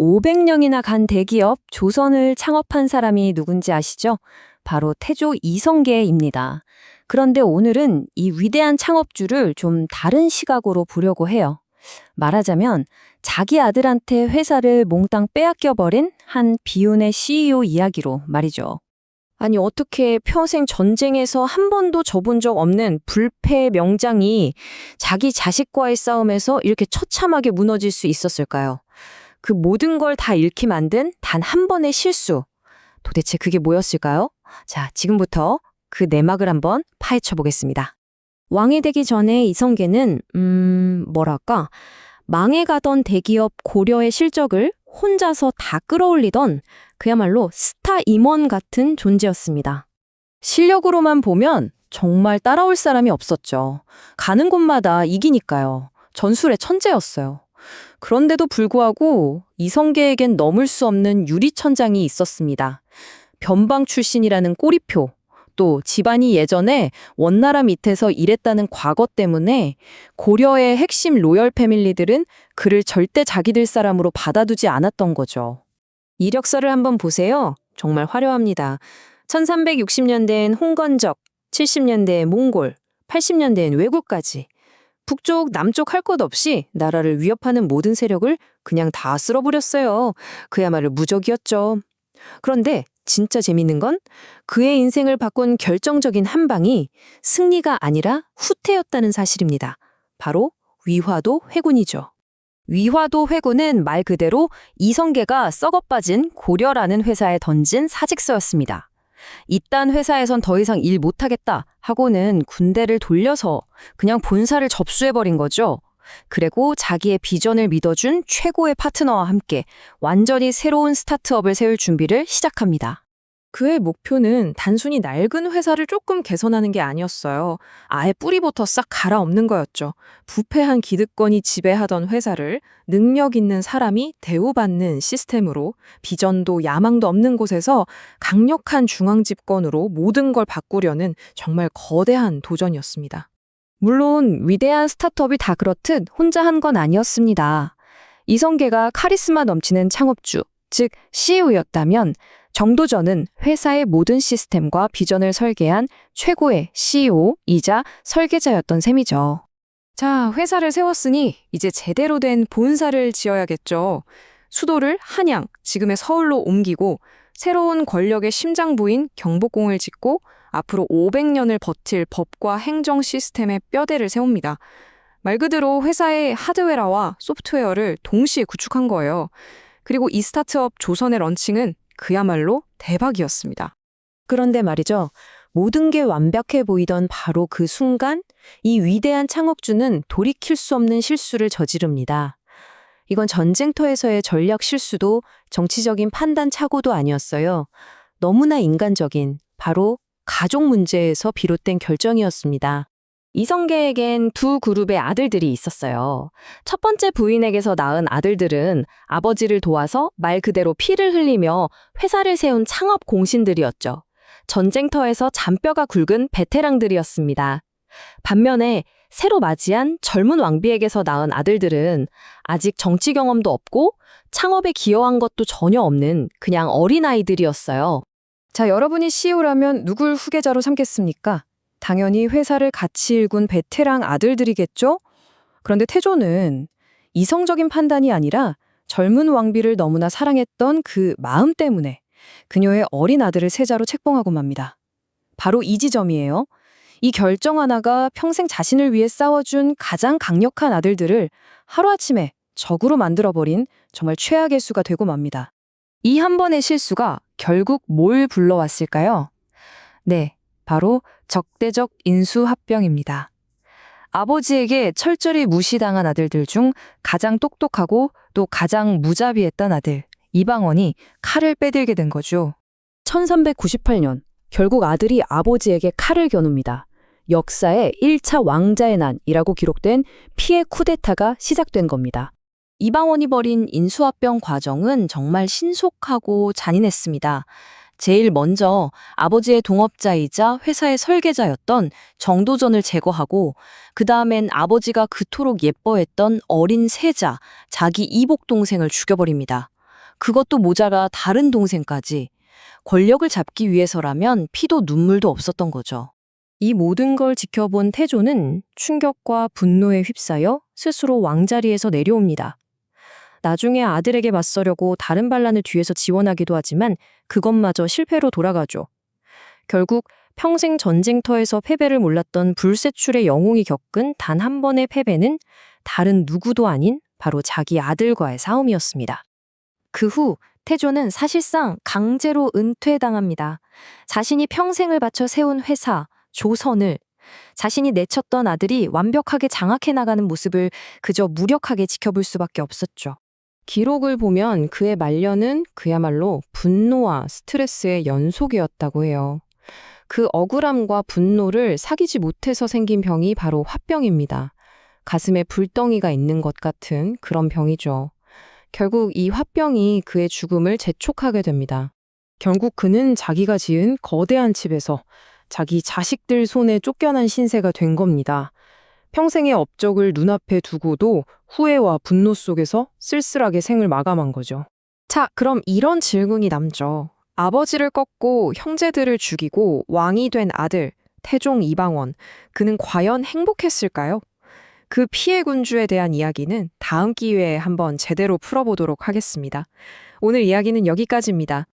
500년이나 간 대기업 조선을 창업한 사람이 누군지 아시죠? 바로 태조 이성계입니다. 그런데 오늘은 이 위대한 창업주를 좀 다른 시각으로 보려고 해요. 말하자면 자기 아들한테 회사를 몽땅 빼앗겨버린 한 비운의 CEO 이야기로 말이죠. 아니 어떻게 평생 전쟁에서 한 번도 져본 적 없는 불패의 명장이 자기 자식과의 싸움에서 이렇게 처참하게 무너질 수 있었을까요? 그 모든 걸 다 잃게 만든 단 한 번의 실수. 도대체 그게 뭐였을까요? 자, 지금부터 그 내막을 한번 파헤쳐 보겠습니다. 왕이 되기 전에 이성계는 뭐랄까 망해가던 대기업 고려의 실적을 혼자서 다 끌어올리던 그야말로 스타 임원 같은 존재였습니다. 실력으로만 보면 정말 따라올 사람이 없었죠. 가는 곳마다 이기니까요. 전술의 천재였어요. 그런데도 불구하고 이성계에겐 넘을 수 없는 유리천장이 있었습니다. 변방 출신이라는 꼬리표, 또 집안이 예전에 원나라 밑에서 일했다는 과거 때문에 고려의 핵심 로열 패밀리들은 그를 절대 자기들 사람으로 받아두지 않았던 거죠. 이력서를 한번 보세요. 정말 화려합니다. 1360년대엔 홍건적, 70년대엔 몽골, 80년대엔 왜구까지. 북쪽, 남쪽 할 것 없이 나라를 위협하는 모든 세력을 그냥 다 쓸어버렸어요. 그야말로 무적이었죠. 그런데 진짜 재밌는 건 그의 인생을 바꾼 결정적인 한 방이 승리가 아니라 후퇴였다는 사실입니다. 바로 위화도 회군이죠. 위화도 회군은 말 그대로 이성계가 썩어빠진 고려라는 회사에 던진 사직서였습니다. 이딴 회사에선 더 이상 일 못하겠다 하고는 군대를 돌려서 그냥 본사를 접수해버린 거죠. 그리고 자기의 비전을 믿어준 최고의 파트너와 함께 완전히 새로운 스타트업을 세울 준비를 시작합니다. 그의 목표는 단순히 낡은 회사를 조금 개선하는 게 아니었어요. 아예 뿌리부터 싹 갈아엎는 거였죠. 부패한 기득권이 지배하던 회사를 능력 있는 사람이 대우받는 시스템으로 비전도 야망도 없는 곳에서 강력한 중앙 집권으로 모든 걸 바꾸려는 정말 거대한 도전이었습니다. 물론 위대한 스타트업이 다 그렇듯 혼자 한 건 아니었습니다. 이성계가 카리스마 넘치는 창업주, 즉 CEO였다면 정도전은 회사의 모든 시스템과 비전을 설계한 최고의 CEO이자 설계자였던 셈이죠. 자, 회사를 세웠으니 이제 제대로 된 본사를 지어야겠죠. 수도를 한양, 지금의 서울로 옮기고 새로운 권력의 심장부인 경복궁을 짓고 앞으로 500년을 버틸 법과 행정 시스템의 뼈대를 세웁니다. 말 그대로 회사의 하드웨어와 소프트웨어를 동시에 구축한 거예요. 그리고 이 스타트업 조선의 런칭은 그야말로 대박이었습니다. 그런데 말이죠. 모든 게 완벽해 보이던 바로 그 순간 이 위대한 창업주는 돌이킬 수 없는 실수를 저지릅니다. 이건 전쟁터에서의 전략 실수도 정치적인 판단 착오도 아니었어요. 너무나 인간적인 바로 가족 문제에서 비롯된 결정이었습니다. 이성계에겐 두 그룹의 아들들이 있었어요. 첫 번째 부인에게서 낳은 아들들은 아버지를 도와서 말 그대로 피를 흘리며 회사를 세운 창업 공신들이었죠. 전쟁터에서 잔뼈가 굵은 베테랑들이었습니다. 반면에 새로 맞이한 젊은 왕비에게서 낳은 아들들은 아직 정치 경험도 없고 창업에 기여한 것도 전혀 없는 그냥 어린아이들이었어요. 자, 여러분이 CEO라면 누굴 후계자로 삼겠습니까? 당연히 회사를 같이 일군 베테랑 아들들이겠죠? 그런데 태조는 이성적인 판단이 아니라 젊은 왕비를 너무나 사랑했던 그 마음 때문에 그녀의 어린 아들을 세자로 책봉하고 맙니다. 바로 이 지점이에요. 이 결정 하나가 평생 자신을 위해 싸워준 가장 강력한 아들들을 하루아침에 적으로 만들어버린 정말 최악의 수가 되고 맙니다. 이 한 번의 실수가 결국 뭘 불러왔을까요? 네, 바로 적대적 인수합병입니다. 아버지에게 철저히 무시당한 아들들 중 가장 똑똑하고 또 가장 무자비했던 아들, 이방원이 칼을 빼들게 된 거죠. 1398년, 결국 아들이 아버지에게 칼을 겨눕니다. 역사의 1차 왕자의 난이라고 기록된 피해 쿠데타가 시작된 겁니다. 이방원이 벌인 인수합병 과정은 정말 신속하고 잔인했습니다. 제일 먼저 아버지의 동업자이자 회사의 설계자였던 정도전을 제거하고 그 다음엔 아버지가 그토록 예뻐했던 어린 세자, 자기 이복 동생을 죽여버립니다. 그것도 모자라 다른 동생까지. 권력을 잡기 위해서라면 피도 눈물도 없었던 거죠. 이 모든 걸 지켜본 태조는 충격과 분노에 휩싸여 스스로 왕자리에서 내려옵니다. 나중에 아들에게 맞서려고 다른 반란을 뒤에서 지원하기도 하지만 그것마저 실패로 돌아가죠. 결국 평생 전쟁터에서 패배를 몰랐던 불세출의 영웅이 겪은 단 한 번의 패배는 다른 누구도 아닌 바로 자기 아들과의 싸움이었습니다. 그 후 태조는 사실상 강제로 은퇴당합니다. 자신이 평생을 바쳐 세운 회사, 조선을 자신이 내쳤던 아들이 완벽하게 장악해 나가는 모습을 그저 무력하게 지켜볼 수밖에 없었죠. 기록을 보면 그의 말년은 그야말로 분노와 스트레스의 연속이었다고 해요. 그 억울함과 분노를 사귀지 못해서 생긴 병이 바로 화병입니다. 가슴에 불덩이가 있는 것 같은 그런 병이죠. 결국 이 화병이 그의 죽음을 재촉하게 됩니다. 결국 그는 자기가 지은 거대한 집에서 자기 자식들 손에 쫓겨난 신세가 된 겁니다. 평생의 업적을 눈앞에 두고도 후회와 분노 속에서 쓸쓸하게 생을 마감한 거죠. 자, 그럼 이런 질문이 남죠. 아버지를 꺾고 형제들을 죽이고 왕이 된 아들, 태종 이방원, 그는 과연 행복했을까요? 그 피해 군주에 대한 이야기는 다음 기회에 한번 제대로 풀어보도록 하겠습니다. 오늘 이야기는 여기까지입니다.